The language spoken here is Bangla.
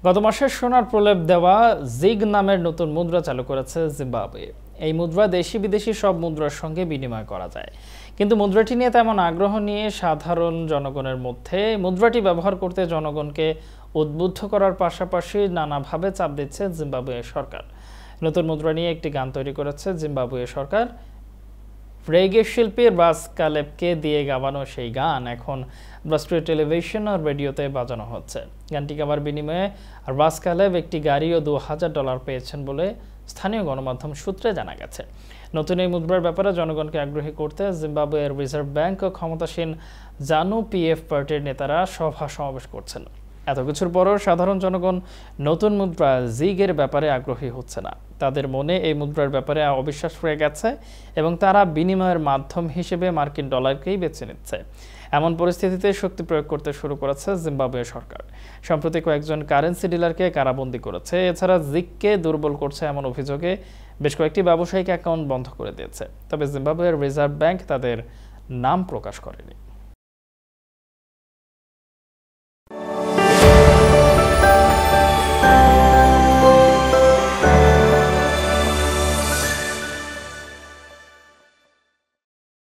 গত মাসে সোনার প্রলেপ দেওয়া জিগ নামের নতুন মুদ্রা চালু করেছে জিম্বাবুয়ে। এই মুদ্রা দেশি বিদেশি সব মুদ্রার সঙ্গে বিনিময় করা যায়, কিন্তু মুদ্রাটি নিয়ে তেমন আগ্রহ নিয়ে সাধারণ জনগণের মধ্যে মুদ্রাটি ব্যবহার করতে জনগণকে উদ্বুদ্ধ করার পাশাপাশি নানাভাবে চাপ দিচ্ছে জিম্বাবুয়ে সরকার। নতুন মুদ্রা নিয়ে একটি গান তৈরি করেছে জিম্বাবুয়ে সরকার। রেগে শিল্পী রাস কালেবকে দিয়ে গাওয়ানো সেই গান এখন রাষ্ট্রীয় টেলিভিশন আর রেডিওতে বাজানো হচ্ছে। গানটি গাওয়ার বিনিময়ে রাস কালেব একটি গাড়ি ও $2000 পেয়েছেন বলে স্থানীয় গণমাধ্যম সূত্রে জানা গেছে। নতুন এই মুদ্রার ব্যাপারে জনগণকে আগ্রহী করতে জিম্বাবুয়ের রিজার্ভ ব্যাংক ও ক্ষমতাসীন জানু পিএফ পার্টির নেতারা সভা সমাবেশ করছেন। এত কিছুর পরও সাধারণ জনগণ নতুন মুদ্রা জিগের ব্যাপারে আগ্রহী হচ্ছে না। তাদের মনে এই মুদ্রার ব্যাপারে অবিশ্বাস রয়ে গেছে এবং তারা বিনিময়ের মাধ্যম হিসেবে মার্কিন ডলারকেই বেছে নিচ্ছে। এমন পরিস্থিতিতে শক্তি প্রয়োগ করতে শুরু করেছে জিম্বাবুয়ে সরকার। সম্প্রতি কয়েকজন কারেন্সি ডিলারকে কারাবন্দী করেছে। এছাড়া জিগকে দুর্বল করছে এমন অভিযোগে বেশ কয়েকটি ব্যবসায়িক অ্যাকাউন্ট বন্ধ করে দিয়েছে। তবে জিম্বাবুয়ের রিজার্ভ ব্যাংক তাদের নাম প্রকাশ করেনি।